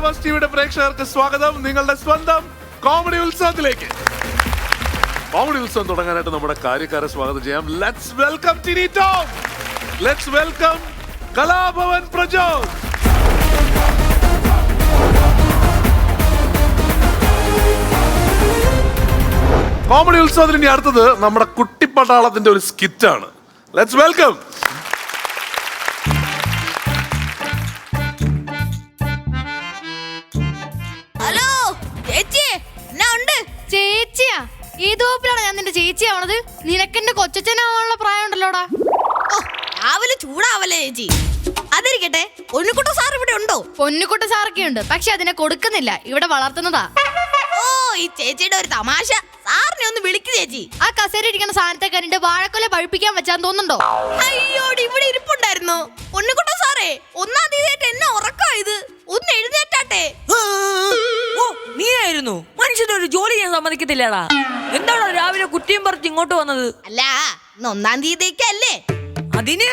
Flowers ടിവിയുടെ പ്രേക്ഷകർക്ക് സ്വാഗതം. നിങ്ങളുടെ സ്വന്തം കോമഡി ഉത്സവത്തിലേക്ക്. കോമഡി ഉത്സവം തുടങ്ങാനായിട്ട് നമ്മുടെ കാര്യക്കാരെ സ്വാഗതം ചെയ്യാം. Let's welcome Tini Tom. Let's welcome Kalabhavan Prajod. Comedy ഉത്സവത്തിന് ഇനി അടുത്തത് നമ്മുടെ കുട്ടിപ്പട്ടാളത്തിന്റെ ഒരു സ്കിറ്റാണ്. Let's welcome. ചേച്ചിയാ? ഏത് വകുപ്പിലാണ് ഞാൻ നിന്റെ ചേച്ചിയാവണത്? നിനക്കെന്റെ കൊച്ചനാവാനുള്ള പ്രായം ഉണ്ടല്ലോടാ. രാവിലെ ചൂടാവല്ലേ ചേച്ചി? അതിരിക്കട്ടെ, പൊന്നുകുട്ട സാർ ഇവിടെ ഉണ്ടോ? പൊന്നുകുട്ട സാറൊക്കെ ഉണ്ട്, പക്ഷെ അതിനെ കൊടുക്കുന്നില്ല, ഇവിടെ വളർത്തുന്നതാ. ഓ, ഈ ചേച്ചിയുടെ ഒരു തമാശ. സാറിനെ ഒന്ന് വിളിക്ക് ചേച്ചി. ആ കസേര ഇരിക്കുന്ന സാധനത്തെ കണ്ടിട്ട് വാഴക്കൊല പഴുപ്പിക്കാൻ വെച്ചാൻ തോന്നുന്നുണ്ടോ? അയ്യോടി, ഇവിടെ ഇരിപ്പുണ്ടായിരുന്നു. പൊന്നുകുട്ട സാറേ, 1-ാം തീയതിയായിട്ട് എന്നെ ഉറക്കമായത്. ഒന്ന് എഴുന്നേറ്റാട്ടെ. നീ ആയിരുന്നു മനുഷ്യന്റെ ഒരു ജോലി ഞാൻ സമ്മതിക്കത്തില്ലടാ. എന്താണോ രാവിലെ കുറ്റിയും പറിച്ച് ഇങ്ങോട്ട് വന്നത്? അല്ല, ഇന്ന് 1-ാം തീയതിക്കല്ലേ. അതിന്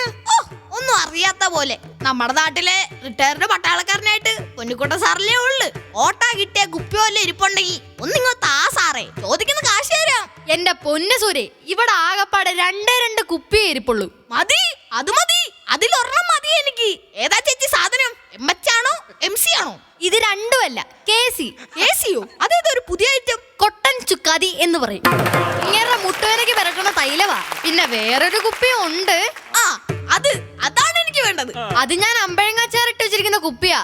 ഒന്നും അറിയാത്ത പോലെ. നമ്മുടെ നാട്ടിലെ റിട്ടയർഡ് പട്ടാളക്കാരനായിട്ട് പൊന്നുകുട്ട സാറിലേ ഉള്ളു. ഓട്ടാ കിട്ടിയ കുപ്പിയോലെ ഇരിപ്പുണ്ടെങ്കിൽ ഒന്നിങ്ങോട്ട് ആ സാറേ, ചോദിക്കുന്ന കാശ് തരാം. എന്റെ പൊന്നു സൂര്യ, ഇവിടെ ആകപ്പാടെ 2 കുപ്പിയേ ഇരിപ്പുള്ളൂ. മതി, അത് മതി. അതിലൊരെണ്ണം മതി എനിക്ക്. ഏതാ ചേച്ചി സാധനം? MH ആണോ MC ആണോ? ഇത് രണ്ടുമല്ല, KC. KCയോ? അതേതൊരു പുതിയ ഐറ്റം. കൊട്ടൻ ചുക്കാതി എന്ന് പറയും. ഇങ്ങനെ മുട്ടുവേനയ്ക്ക് പിറക്കുന്ന തൈലവാ. പിന്നെ വേറൊരു കുപ്പിയും ഉണ്ട്. ആ, അതാണ് എനിക്ക് വേണ്ടത്. അത് ഞാൻ അമ്പഴങ്ങാച്ചാറിട്ട് വെച്ചിരിക്കുന്ന കുപ്പിയാ.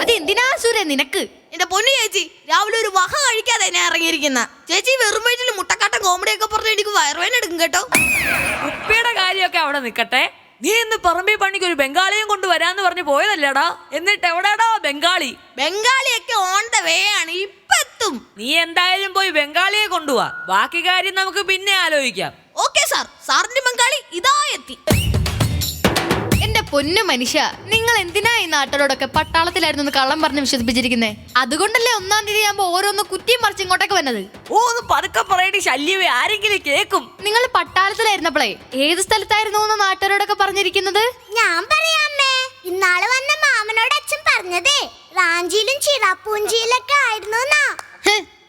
അത് എന്തിനാ സൂര്യ നിനക്ക്? എന്റെ പൊന്നു ചേച്ചി, രാവിലെ ഒരു വഹ കഴിക്കാതെ ഞാൻ ഇറങ്ങിയിരിക്കുന്ന ചേച്ചി. വെറും വയറ്റിൽ മുട്ടക്കാട്ടം കോമഡി ഒക്കെ പറഞ്ഞ് എനിക്ക് വയറുവേന എടുക്കും കേട്ടോ. കുപ്പിയുടെ കാര്യമൊക്കെ അവിടെ നിക്കട്ടെ. നീ ഇന്ന് പറമ്പി പണിക്ക് ഒരു ബംഗാളിയും കൊണ്ട് വരാന്ന് പറഞ്ഞു പോയതല്ലേടാ? എന്നിട്ട് എവിടെടാ ബംഗാളി? ബംഗാളിയൊക്കെ ഓൺ ദ വേ ആണ്, ഇപ്പൊ എത്തും. നീ എന്തായാലും പോയി ബംഗാളിയെ കൊണ്ടുപോവാ. ബാക്കി കാര്യം നമുക്ക് പിന്നെ ആലോചിക്കാം. Okay sir. സാറിന്റെ ബംഗാളി ഇതാ എത്തി. എന്റെ പൊന്നു മനുഷ്യ, നിങ്ങൾ എന്തിനാ ഈ നാട്ടിലോടൊക്കെ പട്ടാളത്തിലായിരുന്നു കള്ളം പറഞ്ഞ് വിശ്വസിപ്പിച്ചിരിക്കുന്നേ? അതുകൊണ്ടല്ലേ 1-ാം തീയതി ആകുമ്പോ ഓരോന്ന് കുറ്റിയും മറിച്ച് ഇങ്ങോട്ടൊക്കെ വന്നത്. ഒന്ന് പതുക്കെ പറയടി ശല്യമേ, ആരെങ്കിലും കേക്കും. നിങ്ങൾ പട്ടാളത്തിലായിരുന്നപ്പോഴേ ഏത് സ്ഥലത്തായിരുന്നു എന്ന് നാട്ടുകാരോടൊക്കെ പറഞ്ഞിരിക്കുന്നത്? ഞാൻ പറയാമേ. ഇന്നാള് വന്ന മാമനോട് അച്ഛൻ പറഞ്ഞതേ റാഞ്ചിയിലും ചിറാപ്പൂഞ്ചിയിലൊക്കെ ആയിരുന്നു.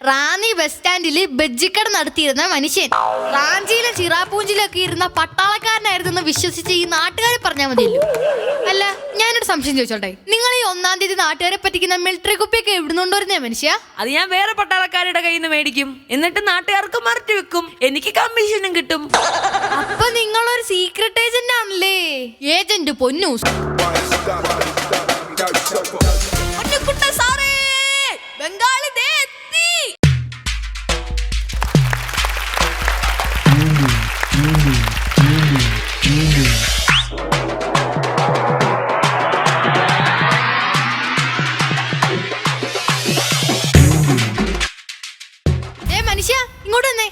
റാന്നി ബസ് സ്റ്റാൻഡില് ബജ്ജിക്കട നടത്തിയിരുന്ന മനുഷ്യൻ റാഞ്ചിയിലും ചിറാപ്പൂഞ്ചിലും ഒക്കെ ഇരുന്ന പട്ടാളക്കാരനായിരുന്നു വിശ്വസിച്ച് ഈ നാട്ടുകാരെ പറഞ്ഞാൽ മതിയല്ലോ. അല്ല, ഞാനൊരു സംശയം ചോദിച്ചോട്ടെ, നിങ്ങൾ ഈ 1-ാം തീയതി നാട്ടുകാരെ പറ്റിക്കുന്ന മിലിറ്ററി കുപ്പിയൊക്കെ എവിടുന്നോണ്ട് വരുന്നേ മനുഷ്യ? അത് ഞാൻ വേറെ പട്ടാളക്കാരുടെ കയ്യിൽ നിന്ന് മേടിക്കും. എന്നിട്ട് നാട്ടുകാർക്ക് മറച്ചു വെക്കും. എനിക്ക് കമ്മീഷനും കിട്ടും. അപ്പൊ നിങ്ങളൊരു സീക്രട്ട് ഏജന്റ് ആണല്ലേ? ഏജന്റ് പൊന്നൂസ്. പൊന്നുകുട്ട സാറേ, ബംഗാളി ദേ എത്തി. മനുഷ്യ ഇങ്ങോട്ട് വന്നേ.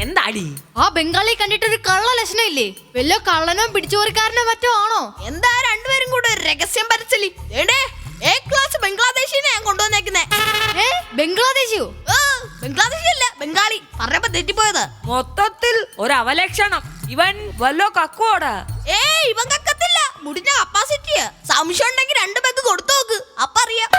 എന്താടി? ആ ബംഗാളി കണ്ടിട്ടൊരു കള്ള ലക്ഷണം ഇല്ലേ? വല്ലോ കള്ളനോ പിടിച്ചോറിക്കാരനോ മറ്റോ ആണോ? എന്താ രണ്ടുപേരും കൂടെ ഒരു രഹസ്യം പരച്ചലി? A ക്ലാസ് ബംഗ്ലാദേശിനെ ഞാൻ കൊണ്ടുവന്നേക്കുന്നേ. ബംഗ്ലാദേശിയോ? ബംഗ്ലാദേശി അല്ല, ബംഗാളി. പറഞ്ഞപ്പോ തെറ്റിപ്പോയത്. മൊത്തത്തിൽ ഒരു അവലക്ഷണം. ഇവൻ വല്ലോ കക്കുവോടാ? ഇവൻ കക്കത്തില്ല, മുടിഞ്ഞ കപ്പാസിറ്റിയാ. സംശയം ഉണ്ടെങ്കിൽ 2 പെഗ് കൊടുത്തു നോക്ക്, അപ്പൊ അറിയാം.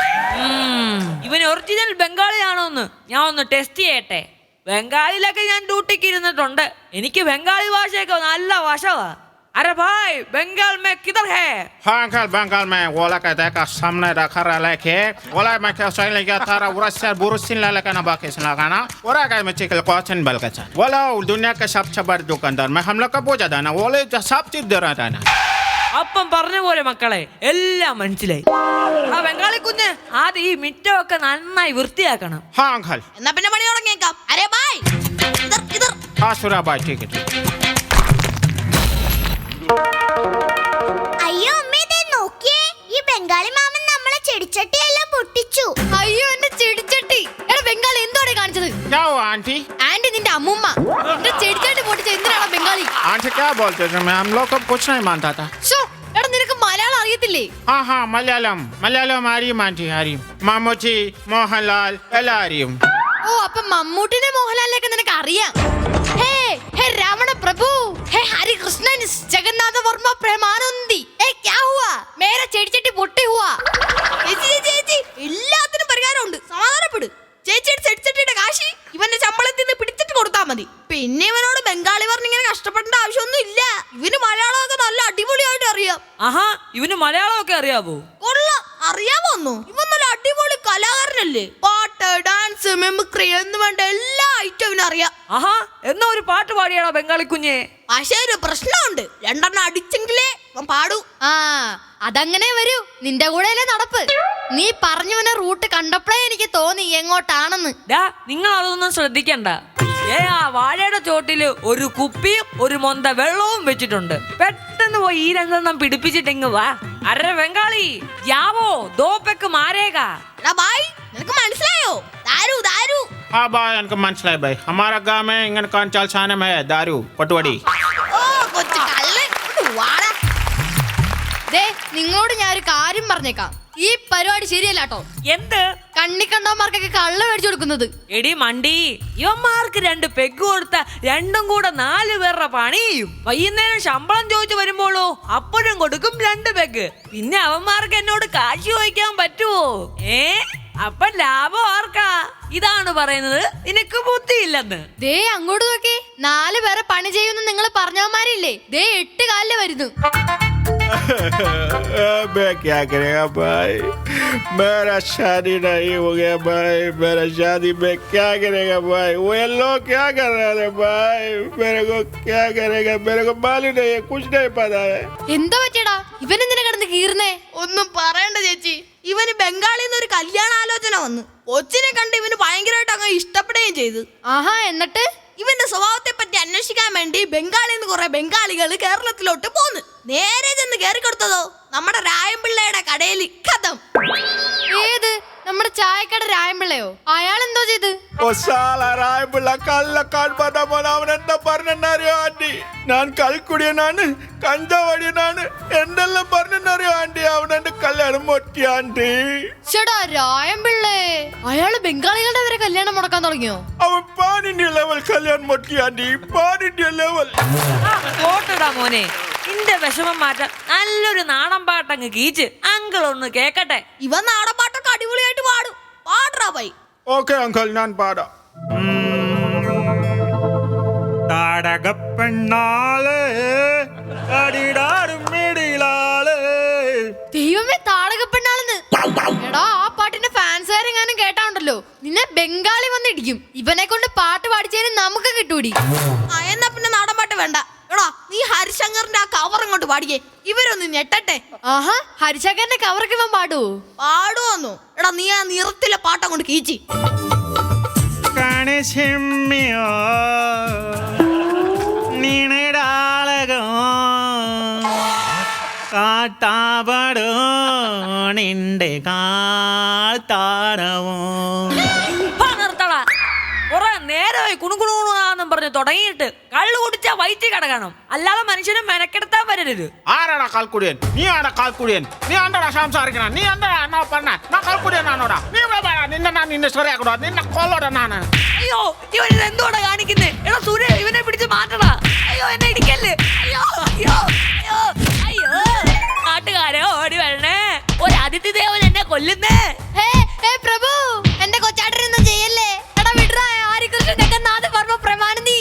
ഇവൻ ഒറിജിനൽ ബംഗാളിയാണോന്ന് ഞാൻ ഒന്ന് ടെസ്റ്റ് ചെയ്യട്ടെ. ബംഗാളിലൊക്കെ ഞാൻ ഡ്യൂട്ടിക്ക് ഇരുന്നിട്ടുണ്ട്. എനിക്ക് ബംഗാളി ഭാഷയൊക്കെ നല്ല വശവാ. अरे भाई, बंगाल में किधर है? हाँ अंकल, बंगाल में वाला का देखा सामने रखा रहा है वाला मैं क्या सही लगा थारा उरस्या बुरुसिन ला लगा ना बाकी से लगाना और आगे में चिकल क्वेश्चन बल का चाह वाला दुनिया का सबसे बड़ा दुकानदार में हम लोग का बोझा था ना वाले सब चीज दे रहा था ना. അപ്പം പറഞ്ഞ പോലെ മക്കളെ എല്ലാം മനസ്സിലായി. ആ ബംഗാളി കുഞ്ഞ് ആദ്യം ഈ മിറ്റമൊക്കെ നന്നായി വൃത്തിയാക്കണം. हाँ अंकल. എന്നാ പിന്നെ പണി തുടങ്ങിയേക്കാം. അരേ ബായ്, ഇതർ. हाँ सुरा बाय, ठीक है. അയ്യോ അമ്മേ, ദേ നോക്കിയേ, ഈ ബംഗാളി മാമൻ നമ്മളെ ചെടിച്ചട്ടിയെല്ലാം പൊട്ടിച്ചു. അയ്യോ എന്റെ ചെടിച്ചട്ടി. എടാ ബംഗാളി എന്തോടെ കാണിച്ചത്? क्या हुआ आंटी? ആന്റി നിന്റെ അമ്മൂമ്മ എന്റെ ചെടിച്ചട്ടി പൊട്ടിച്ച എന്തിനാണ് ബംഗാളി? आंटी क्या बोलते थे? मैं हम लोग को कुछ नहीं मानता था. എടാ നിനക്ക് മലയാളം അറിയത്തില്ലേ? हाँ हाँ, मलयालम आ रही आंटी, आ रही. मामूजी, मोहनलाल एला आ रही. ഓ, അപ്പൊ മമ്മൂട്ടിനെ മോഹൻലാലിനെയൊക്കെ നിനക്ക് അറിയാം. ഹേ രാവണ പ്രഭു, ഹേ ഹരി കൃഷ്ണൻ, ജഗന്നാഥ വർമ്മ, പ്രേമാനന്ദി. क्या हुआ? मेरा ചെടിച്ചട്ടി പൊട്ടി हुआ. കഷ്ടപ്പെടേണ്ട ആവശ്യമൊന്നും ഇല്ല. ഇവന് മലയാളമൊക്കെ നല്ല അടിപൊളിയായിട്ട് അറിയാം. ആഹാ, ഇവന് മലയാളമൊക്കെ അറിയാവോ? കൊള്ളാം, അറിയാമോന്നു? ഇവൻ നല്ല അടിപൊളി കലാകാരനല്ലേ. പാട്ട്, ഡാൻസ്, മെമിക്രി എന്ന് വേണ്ട എല്ലാ ഐറ്റവും അറിയാം. ആഹാ, എന്നാ ഒരു പാട്ട് പാടിയാടാ ബംഗാളി കുഞ്ഞെ. പക്ഷേ ഒരു പ്രശ്നമുണ്ട്, 2 അടിച്ചെങ്കിലേ അവൻ പാടൂ. ആ അതങ്ങനെ വരൂ, നിന്റെ കൂടെയല്ലേ നടപ്പ്. നീ പറഞ്ഞവനെ റൂട്ട് കണ്ടപ്പോഴേ എനിക്ക് തോന്നി എങ്ങോട്ടാണെന്ന്. ഡാ, നിങ്ങൾ അതൊന്നും ശ്രദ്ധിക്കണ്ട. ആ വാഴയുടെ ചോട്ടില് ഒരു കുപ്പിയും ഒരു മൊന്ത വെള്ളവും വെച്ചിട്ടുണ്ട്. പെട്ടെന്ന് പോയി ഈ 2 പിടിപ്പിച്ചിട്ടെങ്ങ് വാ. അരെ ബംഗാളി ജാവോ ദോപ്പെക്ക് മാരേക. എടാ ബായ്, നിനക്ക് മനസ്സിലായോ? ദാരു ദാരു. हाँ भाई इनको മനസ്സിലായി भाई हमारा गांव में इങ്ങനെ कांचाल सानम है दारू पटवाड़ी ഓ കൊച്ചു കള്ളൻ, ഇങ്ങോട്ട് വാടാ. ദേ നിങ്ങളോട് ഞാൻ ഒരു കാര്യം പറഞ്ഞേക്കാം, ഈ പരിപാടി ശരിയല്ലാട്ടോ. എന്ത്? കണ്ണിക്കണ്ടവന്മാർക്കൊക്കെ കള്ള് മേടിച്ചു കൊടുക്കുന്നത്. എടി മണ്ടി, ഇവന്മാർക്ക് 2 പെഗ് കൊടുത്ത 2 കൂടെ 4 പേരുടെ പണി ചെയ്യും. വൈകുന്നേരം ശമ്പളം ചോദിച്ചു വരുമ്പോഴോ അപ്പോഴും കൊടുക്കും 2 പെഗ്. പിന്നെ അവന്മാർക്ക് എന്നോട് കാശ് ചോദിക്കാൻ പറ്റുമോ? അപ്പൊ ലാഭം ആർക്കാ? ഇതാണ് പറയുന്നത് നിനക്ക് ബുദ്ധിയില്ലെന്ന്. ദേ അങ്ങോട്ട് നോക്കി, 4 പേരെ പണി ചെയ്യുമെന്ന് നിങ്ങൾ പറഞ്ഞവന്മാരില്ലേ, ദേ 8 കാലില് വരുന്നു. मैं क्या करेगा भाई मेरा शादी नहीं हो गया भाई मेरा शादी में क्या करेगा भाई वो लोग क्या कर रहे थे भाई मेरे को क्या करेगा मेरे को मालूम नहीं है कुछ नहीं पता है എന്താ പറ്റിയടാ, ഇവനെന്തിനാ കിടന്ന് കീറുന്നേ? ഒന്നും പറയണ്ട ചേച്ചി, ഇവന് ബംഗാളിൽ നിന്ന് ഒരു കല്യാണാലോചന വന്നു. കൊച്ചിനെ കണ്ട് ഇവന് ഭയങ്കരമായിട്ട് അങ്ങ് ഇഷ്ടപ്പെടുകയും ചെയ്തു. ആഹാ, എന്നിട്ട് ഇവന്റെ സ്വഭാവത്തെ പറ്റി അന്വേഷിക്കാൻ വേണ്ടി ബംഗാളിൽ നിന്ന് കുറെ ബംഗാളികൾ കേരളത്തിലോട്ട് പോന്നു. നേരെ ചെന്ന് കയറി കൊടുത്തതോ നമ്മുടെ രായംപിള്ളയുടെ കടയിൽ കഥം. ഏത് നമ്മുടെ ചായക്കട രായംപിള്ളയോ? അയാൾ എന്തോ ചെയ്ത്? ओ साला रायपुला कल्ला काट पता मोना അവനെന്താ പറഞ്ഞറിയോ ആന്റി ഞാൻ കൽക്കുടിയ നാണ് കഞ്ചാവടി നാണ് എന്തെല്ലാം പറഞ്ഞറിയോ ആന്റി അവനെന്റെ കല്യാണം മുട്ടി ആന്റി ചേടാ രായംപിള്ളേ, അയാള് ബംഗാളികളുടെ വരെ കല്യാണം മുടക്കാൻ തുടങ്ങിയോ? അവൻ പാനിന്റെ ലെവൽ കല്യാണം മുട്ടി ആന്റി പാനിന്റെ ലെവൽ ഓട്ടടാ മോനെ, നിന്റെ വിഷമം മാറ്റാൻ നല്ലൊരു നാടൻ പാട്ടങ്ങ് കീച്ച് അങ്കിൾ ഒന്ന് കേക്കട്ടെ. ഇവൻ നാടൻ പാട്ടൊക്കെ അടിപൊളിയായിട്ട് പാടും. പാടാ പോയി. ഓക്കെ അങ്കിൾ ഞാൻ പാടാം താടകപ്പെണ്ണാളേ അടിടാടും മിടിലാളേ ദൈവമേ, താടകപ്പെണ്ണാളെന്ന്. എടാ, ആ പാട്ടിന്റെ ഫാൻസുകാരെങ്ങാനും കേട്ടാണ്ടല്ലോ നിന്നെ ബംഗാളി വന്നിടിക്കും. ഇവനെ കൊണ്ട് പാട്ട് പാടിച്ചതിന് നമുക്ക് കിട്ടൂടി. എന്നാ പിന്നെ നാടൻ പാട്ട് വേണ്ട. എടാ നീ ഹരിശങ്കറിന്റെ ആ കവർ ഇങ്ങോട്ട് പാടിയേ, ഇവരൊന്ന് ഞെട്ടട്ടെ. ആഹാ, ഹരിശങ്കറിന്റെ കവർക്ക് ഇവൻ പാടുവോ? പാടുവോന്നു? എടാ നീ ആ നിറത്തിലെ പാട്ടങ്ങോട്ട് കീച്ചി. കണിശിമ്മിയോ നിണടാളകോ കാട്ടാപടോ നിന്റെ കാത്താടവോ നിർത്തടാ, കുറെ നേരമായി കുണുകുണുകുണാന്നും പറഞ്ഞ് തുടങ്ങിയിട്ട്. കള്ളു കുടിച്ചാ വയറ്റി കിടക്കണം, അല്ലാതെ മനുഷ്യനെ മെനക്കെടുത്താൻ വരരുത്. ആരാടാ കാൽക്കുടിയൻ നീ ആടാ കാൽക്കുടിയൻ നീ എന്താടാ സംസാരിക്കണം നീ എന്താ എന്നാ പറഞ്ഞ ഞാൻ കാൽക്കുടിയനാണോടാ നീ നിന്നെ ഞാൻ നിന്നെ ശരിയാക്കണോ നിന്നെ കൊല്ലോടാ ഞാൻ അയ്യോ, ഇവൻ ഇത് എന്തോടാ കാണിക്കുന്നേ? എടാ സൂര്യ, ഇവനെ പിടിച്ച് മാറ്റടാ. അയ്യോ, എന്നെ ഇടിക്കല്ലേ. അയ്യോ അയ്യോ അയ്യോ അയ്യോ, നാട്ടുകാരെ ഓടി വരണേ, ഒരു അതിഥി ദേവൻ എന്നെ കൊല്ലുന്നേ. ഹേ ഹേ പ്രഭു, എന്റെ കൊച്ചാട്ടനൊന്നും ചെയ്യല്ലേ. എടാ വിട്രാ, ആര്യകൃഷ്ണൻ ജഗന്നാഥ് വർമ്മ പ്രമാണി.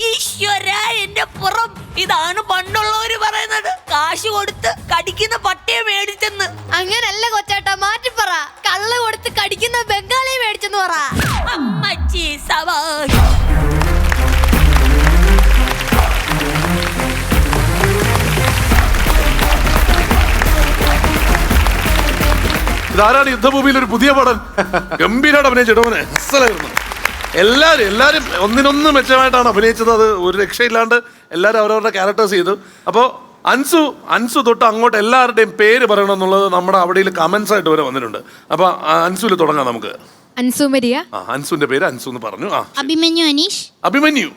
ഈശ്വര, എന്റെ പുറം. ഇതാണ് പണ്ടുള്ളവര് പറയുന്നത്, കാശ് കൊടുത്ത് കടിക്കുന്ന പട്ടിയെ മേടിച്ചെന്ന്. അങ്ങനല്ല കൊച്ചാട്ട, മാറ്റിപ്പറ. കള്ള് കൊടുത്ത് കടിക്കുന്ന ബംഗാളിയെ മേടിച്ചെന്ന് പറ. അമ്മച്ചി സവായ്. ഇതാരാണ് യുദ്ധഭൂമിയിൽ ഒരു പുതിയ പടം? ഗംഭീരമായിട്ട് അഭിനയിച്ചിട്ടവനെ അസലായിരുന്നു. എല്ലാരും ഒന്നിനൊന്ന് മെച്ചമായിട്ടാണ് അഭിനയിച്ചത്. അത് ഒരു രക്ഷയില്ലാണ്ട് എല്ലാവരും അവരവരുടെ ക്യാരക്ടേഴ്സ് ചെയ്തു. അപ്പോൾ അൻസു തൊട്ട് അങ്ങോട്ട് എല്ലാവരുടെയും പേര് പറയണം എന്നുള്ളത് നമ്മുടെ അവിടെ കമന്റ്സ് ആയിട്ട് വരെ വന്നിട്ടുണ്ട്. അപ്പൊ അൻസുവിൽ തുടങ്ങാം നമുക്ക്. അൻസുമരിയ. അൻസുവിന്റെ പേര് അൻസു എന്ന് പറഞ്ഞു. അഭിമന്യു അനീഷ്. അഭിമന്യു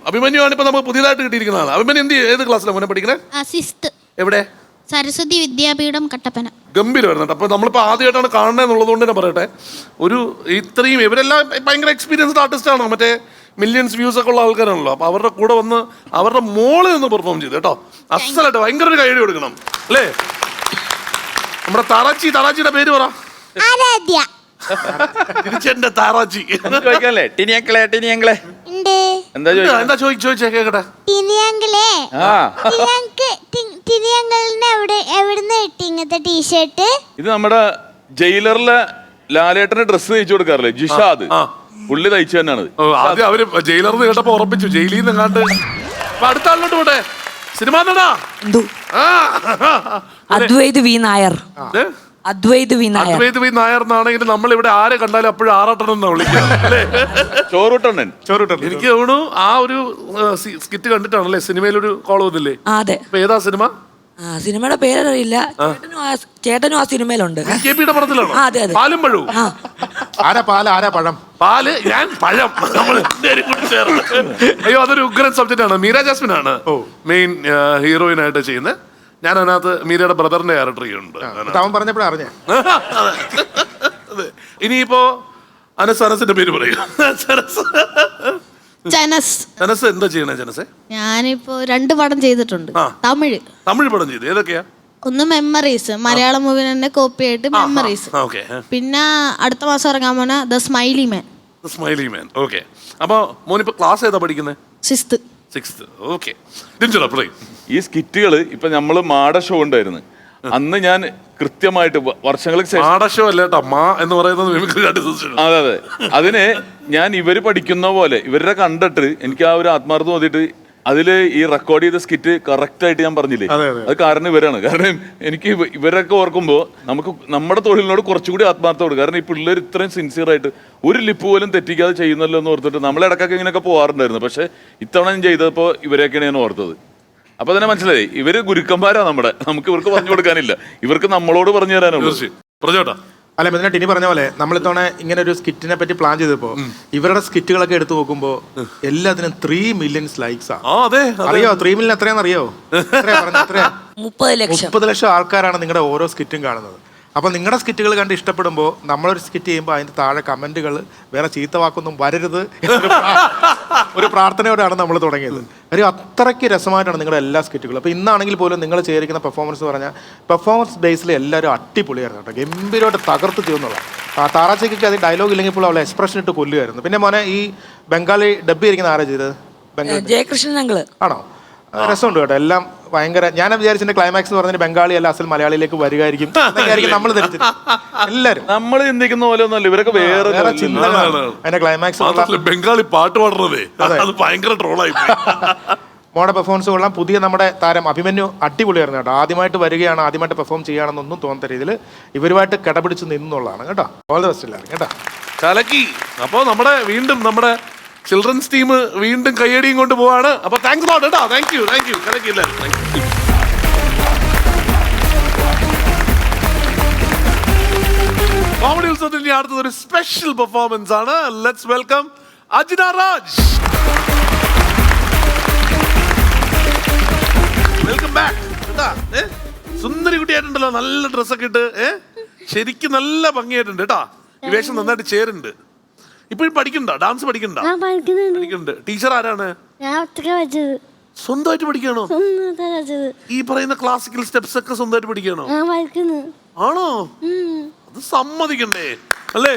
ആണ് ഇപ്പൊ നമുക്ക് പുതിയതായിട്ട് കിട്ടിയിരിക്കുന്ന ആള്. അഭിമന്യു ഏത് ക്ലാസ്സിലാണ് മോനെ പഠിക്കുന്നത്? സിക്സ്ത്. എവിടെ? സരസ്വതി വിദ്യാപീഠം കട്ടപ്പന. ഗംഭീരമായിരുന്നു. അപ്പോൾ നമ്മളിപ്പോൾ ആദ്യമായിട്ടാണ് കാണുന്നത് എന്നുള്ളതുകൊണ്ട് തന്നെ പറയട്ടെ, ഒരു ഇത്രയും ഇവരെല്ലാം ഭയങ്കര എക്സ്പീരിയൻസ്ഡ് ആർട്ടിസ്റ്റാണ്, മറ്റേ മില്യൺസ് വ്യൂസ് ഒക്കെ ഉള്ള ആൾക്കാരാണല്ലോ. അപ്പോൾ അവരുടെ കൂടെ വന്ന് അവരുടെ മോളിൽ നിന്ന് പെർഫോം ചെയ്തു കേട്ടോ. അസലായിട്ട് ഭയങ്കര ഒരു കൈയടി കൊടുക്കണം അല്ലേ? നമ്മുടെ താറാച്ചിയുടെ പേര് പറ. ആരാധ്യ. തിരിച്ചെന്റെ താറാച്ചി. ടിനിയങ്കളെ ഉണ്ട്. എന്താ ചോദിക്കുന്നത്? എന്താ ചോദിച്ചേ കേക്കട്ടെ. ടിനിയങ്കിളേ ആ ടിനിയങ്കളിന് എവിടുന്ന് കിട്ടി ഇങ്ങനത്തെ ടീഷർട്ട്? ഇത് നമ്മുടെ ജയിലറിലെ ലാലേട്ടന് ഡ്രസ്സ് തയ്ച്ചു കൊടുക്കാറില്ലേ, ജിഷാദ്, പുള്ളി തയ്ച്ചു തന്നെയാണ്. ആദ്യം അവര് ജയിലർന്ന് കേട്ടപ്പോ ഉറപ്പിച്ചു, ജയിലിൽ നിന്ന് കണ്ട്. അടുത്ത ആളിലോട്ട് പോട്ടെ. സിനിമ നടനാ? അദ്വൈത് വി നായർ. അദ്വൈത് വി നായർ. അദ്വൈത് വി നായർ എന്നാണെങ്കിൽ നമ്മൾ ഇവിടെ ആരെ കണ്ടാലും അപ്പോഴും ആറാട്ടൻ എന്നാ വിളിക്കുക അല്ലേ? ചോറൂട്ടണ്ണൻ. എനിക്ക് തോന്നുന്നു ആ ഒരു സ്കിറ്റ് കണ്ടിട്ടാണല്ലേ സിനിമയിലൊരു കോൾ വന്നില്ലേ? അതെ. അപ്പൊ ഏതാ സിനിമ? സിനിമയുടെ പേരറിയില്ല. ചേട്ടനും ആ സിനിമയിലുണ്ട്. KP-യുടെ പടത്തിലാണോ? അതെ അതെ. പാലും പഴവും. ആരാ പാല് ആരാ പഴം? പാല്, ഞാൻ പഴം. നമ്മൾ അയ്യോ, അതൊരു ഉഗ്രൻ സബ്ജക്റ്റ് ആണ്. മീര ജാസ്മിൻ ആണ് മെയിൻ ഹീറോയിൻ ആയിട്ട് ചെയ്യുന്നത്. ഞാൻ അതിനകത്ത് മീരയുടെ ബ്രദറിന്റെ ക്യാരക്ടർ ചെയ്യുന്നുണ്ട്. അവൻ പറഞ്ഞപ്പോഴേ അറിഞ്ഞേ. ഇനിയിപ്പോ അനസിന്റെ പേര് പറയൂ. ജനസ് എന്താ ചെയ്യണേ? ജനസെ ഞാനിപ്പോ 2 പടം ചെയ്തിട്ടുണ്ട്. തമിഴ് പടം ചെയ്തു. ഏതൊക്കെയാ? ഒന്ന് മെമ്മറീസ്, മലയാളം മൂവി തന്നെ കോപ്പി ആയിട്ട് മെമ്മറീസ്. പിന്നെ അടുത്ത മാസം ഇറങ്ങാൻ പോണ ദ സ്മൈലി മാൻ. ഓക്കെ. അപ്പൊ മോനിപ്പോ ക്ലാസ് ഏതാ പഠിക്കുന്നത്? 6th. ഓക്കെ. ഈ സ്കിറ്റുകള് ഇപ്പൊ നമ്മള് മാട ഷോ ഉണ്ടായിരുന്നു അന്ന്, ഞാൻ കൃത്യമായിട്ട് വർഷങ്ങൾക്ക് ശേഷം മാടഷോ അല്ലേട്ടാ, മാ എന്ന് പറയുന്നത്. അതെ അതെ, അതിന് ഞാൻ ഇവര് പഠിക്കുന്ന പോലെ ഇവരുടെ കണ്ടിട്ട് എനിക്ക് ആ ഒരു ആത്മാർത്ഥം തോന്നിയിട്ട് അതില് ഈ റെക്കോർഡ് ചെയ്ത സ്കിറ്റ് കറക്റ്റ് ആയിട്ട് ഞാൻ പറഞ്ഞില്ലേ, അത് കാരണം ഇവരാണ്. കാരണം എനിക്ക് ഇവരൊക്കെ ഓർക്കുമ്പോൾ നമുക്ക് നമ്മുടെ തൊഴിലിനോട് കുറച്ചുകൂടി ആത്മാർത്ഥമുണ്ട്. കാരണം ഈ പിള്ളേർ ഇത്രയും സിൻസിയർ ആയിട്ട് ഒരു ലിപ്പ് പോലും തെറ്റിക്കാതെ ചെയ്യുന്നല്ലോ എന്ന് ഓർത്തിട്ട് നമ്മളിടക്കൊക്കെ ഇങ്ങനെയൊക്കെ പോകാറുണ്ടായിരുന്നു. പക്ഷെ ഇത്തവണ ഞാൻ ചെയ്തപ്പോൾ ഇവരെയൊക്കെയാണ് ഞാൻ ഓർത്തത്. അപ്പൊ തന്നെ മനസ്സിലായി, ഇവര് ഗുരുക്കന്മാരാ നമ്മുടെ. നമുക്ക് ഇവർക്ക് പറഞ്ഞു കൊടുക്കാനില്ല, ഇവർക്ക് നമ്മളോട് പറഞ്ഞു തരാനുള്ളൂ. അല്ല മെതിനായിട്ട് ഇനി പറഞ്ഞ പോലെ നമ്മളിത്തവണ ഇങ്ങനെ ഒരു സ്കിറ്റിനെ പറ്റി പ്ലാൻ ചെയ്തപ്പോ ഇവരുടെ സ്കിറ്റുകളൊക്കെ എടുത്തു നോക്കുമ്പോ എല്ലാത്തിനും 3 മില്യൺ ലൈക്സ് ആണ്. അറിയോ 3 മില്യൺ എത്രയാണെന്ന് അറിയോ? 30 ലക്ഷം ആൾക്കാരാണ് നിങ്ങളുടെ ഓരോ സ്കിറ്റും കാണുന്നത്. അപ്പോൾ നിങ്ങളുടെ സ്കിറ്റുകൾ കണ്ട് ഇഷ്ടപ്പെടുമ്പോൾ നമ്മളൊരു സ്കിറ്റ് ചെയ്യുമ്പോൾ അതിൻ്റെ താഴെ കമൻറ്റുകൾ വേറെ ചീത്ത വാക്കൊന്നും വരരുത് ഒരു പ്രാർത്ഥനയോടെയാണ് നമ്മൾ തുടങ്ങിയത്. ഒരു അത്രയ്ക്ക് രസമായിട്ടാണ് നിങ്ങളുടെ എല്ലാ സ്കിറ്റുകളും. അപ്പോൾ ഇന്നാണെങ്കിൽ പോലും നിങ്ങൾ ചേരിക്കുന്ന പെർഫോമൻസ് പറഞ്ഞാൽ പെർഫോമൻസ് ബേസിൽ എല്ലാവരും അടിപൊളിയായിരുന്നു കേട്ടോ. ഗംഭീരമായിട്ട് തകർത്ത് ചെയ്യുന്നുള്ള താറാച്ചയ്ക്ക് അത് ഡയലോഗ് ഇല്ലെങ്കിൽ പോലും അവളെ എക്സ്പ്രഷൻ ഇട്ട് കൊല്ലുമായിരുന്നു. പിന്നെ മോനെ ഈ ബംഗാളി ഡബ് ചെയ്തിരിക്കുന്ന ആരാ ചെയ്തത്? ജയകൃഷ്ണൻ അങ്കിള് ആണോ? രസമുണ്ട് കേട്ടോ. എല്ലാം ഭയങ്കര. ഞാൻ വിചാരിച്ചതിന്റെ ക്ലൈമാക്സ് എന്ന് പറഞ്ഞാൽ ബംഗാളി അല്ല അസൽ മലയാളിയിലേക്ക് വരികയായിരിക്കും നമ്മൾ ധരിച്ചത്. എല്ലാവരും നമ്മൾ ചിന്തിക്കുന്ന പോലെ ഒന്നല്ല, ഇവരൊക്കെ വേറെ ചിന്തകളാണ്. അതിന്റെ ക്ലൈമാക്സ് ബംഗാളി പാട്ട് പാടുന്നതേ അത് ഭയങ്കര ട്രോളായി. മോടെ പെർഫോമൻസ് കൊള്ളാം. പുതിയ നമ്മുടെ താരം അഭിമന്യു അടിപൊളിയായിരുന്നു കേട്ടോ. ആദ്യമായിട്ട് വരികയാണ്, ആദ്യമായിട്ട് പെർഫോം ചെയ്യുകയാണെന്നൊന്നും തോന്നുന്ന രീതിയിൽ ഇവരുമായിട്ട് കിടപിടിച്ച് നിന്നുള്ളതാണ് കേട്ടോ. ഓൾ ദ ബെസ്റ്റ് എല്ലാവരും കേട്ടോ. കലക്കി. അപ്പോൾ വീണ്ടും നമ്മുടെ ചിൽഡ്രൻസ് ടീം വീണ്ടും കയ്യടിയും കൊണ്ട് പോവാണ്. അപ്പൊ താങ്ക്സ് ലോട്ട് കേട്ടോ. താങ്ക് യു കലക്കി എല്ലാവരും. കോമഡി ഉത്സവത്തിൽ അടുത്തത് ഒരു സ്പെഷ്യൽ പെർഫോമൻസ് ആണ്. Let's welcome Ajna Raj. Welcome back. സുന്ദരി കുട്ടിയായിട്ടുണ്ടല്ലോ, നല്ല ഡ്രസ്സൊക്കെ ഇട്ട് ശരിക്കും നല്ല ഭംഗിയായിട്ടുണ്ട് കേട്ടാ. ഈ വേഷം നന്നായിട്ട് ചേരുന്നുണ്ട്. ഇപ്പോഴും പഠിക്കണ്ട? ഡാൻസ് പഠിക്കണ്ട? പഠിക്കണ്ട്. ടീച്ചർ ആരാണ്? സ്വന്തമായിട്ട് പഠിക്കണോ? ഈ പറയുന്ന ക്ലാസിക്കൽ സ്റ്റെപ്സ് ഒക്കെ സ്വന്തമായിട്ട് പഠിക്കണോ? ആണോ? അത് സമ്മതിക്കണ്ടേ അല്ലേ?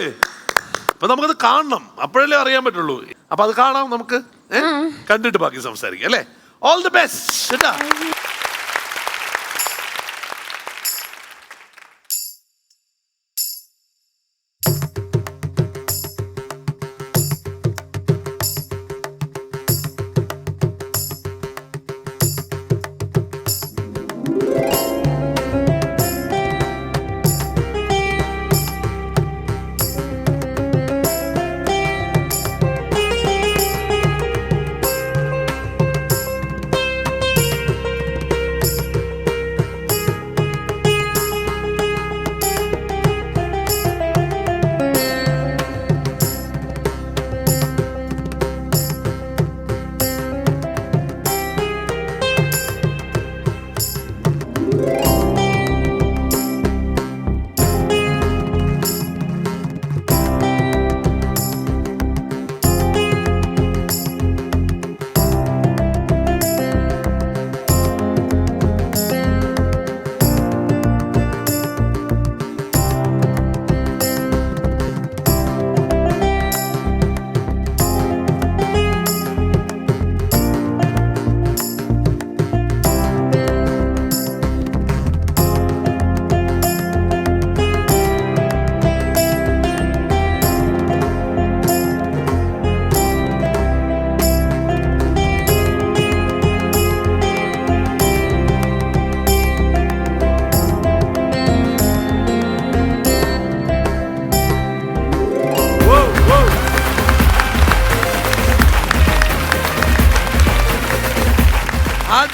അപ്പൊ നമുക്കത് കാണണം, അപ്പോഴല്ലേ അറിയാൻ പറ്റുള്ളൂ. അപ്പൊ അത് കാണാം നമുക്ക്. കണ്ടിട്ട് ബാക്കി സംസാരിക്കാം അല്ലേ? All the best.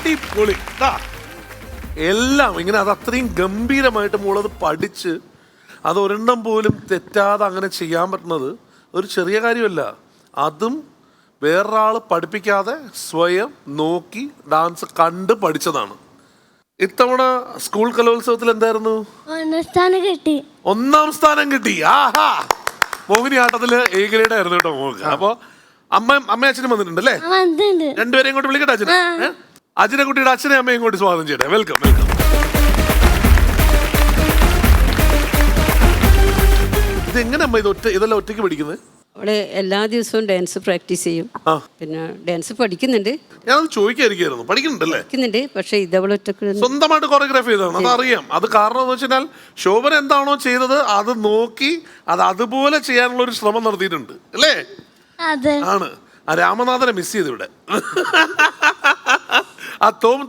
അടിപൊളി ദാ, എല്ലാം ഇങ്ങനെ അത് അത്രയും ഗംഭീരമായിട്ട് മോളത് പഠിച്ച് അത് ഒരെണ്ണം പോലും തെറ്റാതെ അങ്ങനെ ചെയ്യാൻ പറ്റുന്നത് ഒരു ചെറിയ കാര്യമല്ല. അതും വേറൊരാൾ പഠിപ്പിക്കാതെ സ്വയം നോക്കി ഡാൻസ് കണ്ട് പഠിച്ചതാണ്. ഇത്തവണ സ്കൂൾ കലോത്സവത്തിൽ എന്തായിരുന്നു? കിട്ടി. 1ാം സ്ഥാനം കിട്ടി. ആഹാ, മോഹിനിയാട്ടത്തില് എ ഗ്രേഡ് ആയിരുന്നു കേട്ടോ മോൾക്ക്. അപ്പൊ അമ്മ അച്ഛനും വന്നിട്ടുണ്ട് അല്ലേ? രണ്ടുപേരെയും ഇങ്ങോട്ട് വിളിക്കട്ടെ. അച്ഛനെ അച്ഛനെ കുട്ടിയുടെ അച്ഛനെ അമ്മയും ഇങ്ങോട്ട് സ്വാഗതം ചെയ്യട്ടെ. Welcome welcome. ഇതെങ്ങനെ അമ്മ ഇതെല്ലാം ഒറ്റയ്ക്ക് പഠിക്കുന്നത്? അവള് എല്ലാ ദിവസവും ഡാൻസ് പ്രാക്ടീസ് ചെയ്യും. പിന്നെ ഡാൻസ് പഠിക്കുന്നുണ്ട്. ഞാനത് ചോദിക്കാതിരിക്കുന്നു. പഠിക്കുന്നുണ്ടല്ലേ? പഠിക്കുന്നുണ്ട്. പക്ഷെ ഇതവളൊറ്റക്ക് സ്വന്തമായിട്ട് കൊറിയോഗ്രാഫി ചെയ്തതാണ്. അതറിയാം. അത് കാരണം എന്ന് വെച്ചാൽ ശോഭന എന്താണോ ചെയ്തത് അത് നോക്കി അത് അതുപോലെ ചെയ്യാനുള്ള ഒരു ശ്രമം നടത്തിയിട്ടുണ്ട് അല്ലേ? ആണ്. ആ രാമനാഥനെ മിസ് ചെയ്ത് ഇവിടെ. ആ തോം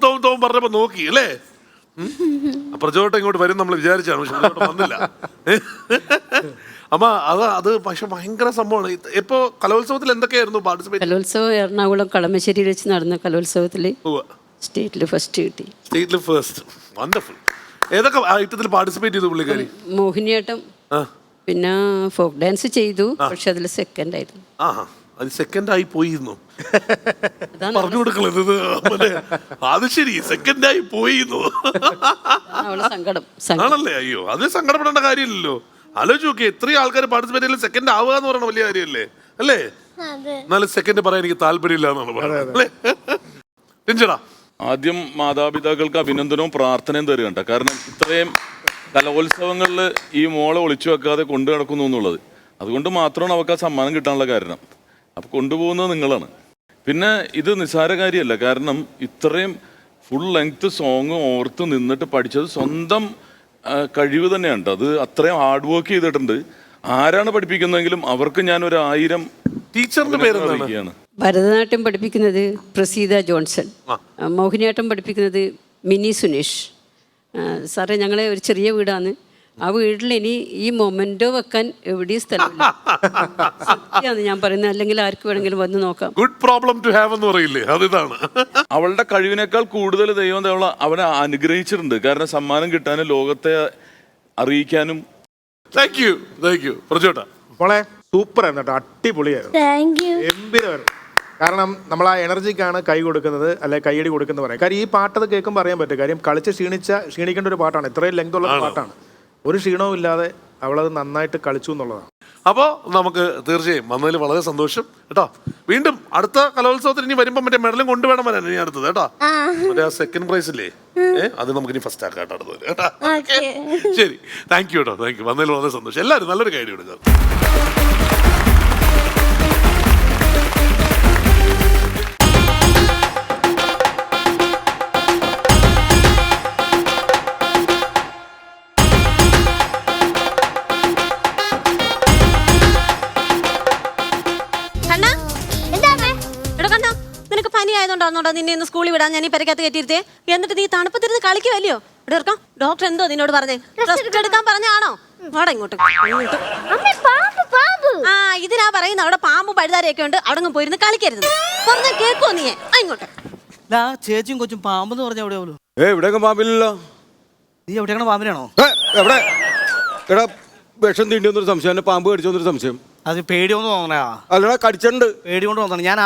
പറഞ്ഞപ്പോ നോക്കി അല്ലേ? പ്രജോട്ടം ഇങ്ങോട്ട് വരും നമ്മൾ വിചാരിച്ചാണ്, പക്ഷെ പ്രജോട്ടം വന്നില്ല. അമ്മ അത് പക്ഷെ ഭയങ്കര സംഭവമാണ്. ഇപ്പോ കലോത്സവത്തിൽ എന്തൊക്കെയായിരുന്നു പാർട്ടിസിപ്പേറ്റ്? കലോത്സവം എറണാകുളം കളമശ്ശേരിയിൽ വെച്ച് നടന്ന കലോത്സവത്തിൽ സ്റ്റേറ്റിൽ ഫസ്റ്റ് കിട്ടി. സ്റ്റേറ്റിൽ ഫസ്റ്റ്. വണ്ടർഫുൾ. ഏതൊക്കെ ഐറ്റത്തിൽ പാർട്ടിസിപ്പേറ്റ് ചെയ്തു പുള്ളിക്കാരി? മോഹിനിയാട്ടം, പിന്നെ ഫോക്ക് ഡാൻസ് ചെയ്തു. പക്ഷെ അതിൽ സെക്കൻഡ് ആയിരുന്നു. അത് സെക്കൻഡ് ആയി പോയിരുന്നു. പറഞ്ഞു കൊടുക്കണത് അത് ശരി, സെക്കൻഡ് ആയി പോയിരുന്നു. സങ്കടം ആണല്ലേ? അയ്യോ, അത് സങ്കടപ്പെടേണ്ട കാര്യമില്ലല്ലോ. ആലോചിച്ച് നോക്കി, എത്രയും ആൾക്കാർ പാർട്ടിസിപ്പേറ്റ് ചെയ്യലും സെക്കൻഡ് ആവുക എന്ന് പറയുന്ന വലിയ കാര്യമല്ലേ? അല്ലേ? എന്നാലും സെക്കൻഡ് പറയാൻ എനിക്ക് താല്പര്യമില്ല എന്നാണ് പറയുന്നത്. ആദ്യം മാതാപിതാക്കൾക്ക് അഭിനന്ദനവും പ്രാർത്ഥനയും തരുകണ്ട. കാരണം ഇത്രയും കലോത്സവങ്ങളിൽ ഈ മോളെ ഒളിച്ചു വെക്കാതെ കൊണ്ടു നടക്കുന്നു എന്നുള്ളത്, അതുകൊണ്ട് മാത്രമാണ് അവർക്ക് ആ സമ്മാനം കിട്ടാനുള്ള കാരണം. അപ്പോൾ കൊണ്ടുപോകുന്നത് നിങ്ങളാണ്. പിന്നെ ഇത് നിസ്സാര കാര്യമല്ല. കാരണം ഇത്രയും ഫുൾ ലെങ്ത് സോങ് ഓർത്ത് നിന്നിട്ട് പഠിച്ചത് സ്വന്തം കഴിവ് തന്നെയാണ്. അത് അത്രയും ഹാർഡ് വർക്ക് ചെയ്തിട്ടുണ്ട്. ആരാണ് പഠിപ്പിക്കുന്നതെങ്കിലും അവർക്ക് ഞാൻ 1000 ടീച്ചറിന്റെ പേര്. ഭരതനാട്യം പഠിപ്പിക്കുന്നത് പ്രസീത ജോൺസൺ, മോഹിനിയാട്ടം പഠിപ്പിക്കുന്നത് മിനി സുനീഷ്. സാറേ, ഞങ്ങളെ ഒരു ചെറിയ വീടാണ്. ആ വീട്ടിൽ ഇനി ഈ മൊമെന്റോ വെക്കാൻ എവിടെയും സ്ഥലമില്ല. സത്യമാണ് ഞാൻ പറയുന്നത്. അല്ലെങ്കിൽ ആർക്ക് വേണമെങ്കിലും വന്ന് നോക്കാം. ഗുഡ് പ്രോബ്ലം ടു ഹാവ് എന്ന് പറയില്ലേ, അതിതാണ്. അവളുടെ കഴിവിനേക്കാൾ കൂടുതൽ ദൈവം അവനെ അനുഗ്രഹിച്ചിട്ടുണ്ട്. കാരണം സമ്മാനം കിട്ടാനും ലോകത്തെ അറിയിക്കാനും. Thank you Prajotta. മോളെ സൂപ്പർ ആയിരുന്നു കേട്ടോ, അടിപൊളിയായിരുന്നു, ഗംഭീരമായിരുന്നു. കാരണം നമ്മൾ ആ എനർജിക്കാണ് കൈ കൊടുക്കുന്നത്, അല്ലെ കൈയടി കൊടുക്കുന്നത് പറയാം. കാര്യം ഈ പാട്ടത് കേൾക്കുമ്പോൾ അറിയാൻ പറ്റും. കാര്യം കളിച്ച് ക്ഷീണിക്കേണ്ട ഒരു പാട്ടാണ്, ഇത്രയും ലെങ്ത് ഉള്ള പാട്ടാണ്. ഒരു ക്ഷീണവും ഇല്ലാതെ അവളത് നന്നായിട്ട് കളിച്ചു എന്നുള്ളതാണ്. അപ്പോൾ നമുക്ക് തീർച്ചയായും വന്നതിൽ വളരെ സന്തോഷം കേട്ടോ. വീണ്ടും അടുത്ത കലോത്സവത്തിന് ഇനി വരുമ്പോൾ മറ്റേ മെഡലും കൊണ്ടുവേണം വരാൻ ഇനി അടുത്തത് കേട്ടോ. മറ്റേ ആ സെക്കൻഡ് പ്രൈസ് ഇല്ലേ, അത് നമുക്ക് ഇനി ഫസ്റ്റ് ആക്കാം കേട്ടോ അടുത്തത് കേട്ടോ. ശരി, താങ്ക് യു കേട്ടോ. താങ്ക് യു, വന്നതിൽ വളരെ സന്തോഷം. എല്ലാവരും നല്ലൊരു കാര്യം എടുക്കാം. ആയതുകൊണ്ടാണോടാ നിന്നെ ഇന്ന് സ്കൂളിൽ വിടാൻ ഞാൻ ഈ പെരക്കകത്ത് കയറ്റിയിരുത്തേ. എന്നിട്ട് നീ തണുപ്പത്തിരുന്ന് കളിക്കുമല്ലയോ? ഇവിടെ ഇറക്കാം. ഡോക്ടർ എന്തോ നിന്നോട് പറഞ്ഞേ? റെസ്റ്റ് എടുക്കാൻ പറഞ്ഞാണോ? വാടാ ഇങ്ങോട്ട്. ആ, ഇതിനാ പറയുന്നത് അവിടെ പാമ്പ് പഴുതാരയൊക്കെ ഉണ്ട്, അവിടെ പോയിരുന്ന് കളിക്കരുത്. പറഞ്ഞാൽ കേക്കോ നീ? ഇങ്ങോട്ട്. ചേച്ചിയും കൊച്ചും പാമ്പെന്ന് പറഞ്ഞ എവിടെ? എവിടെയൊക്കെ പാമ്പില്ലല്ലോ. നീ എവിടെയാണ് പാമ്പിനാണോ? എവിടെ എടാ, വിഷം തീണ്ടി വന്നൊരു സംശയം, പാമ്പ് കടിച്ചൊന്നൊരു സംശയം. അത് പേടി കൊണ്ട് തോന്നണ? അല്ലടാ, കടിച്ചിട്ടുണ്ട്. പേടി കൊണ്ട് തോന്നണം. ഞാൻ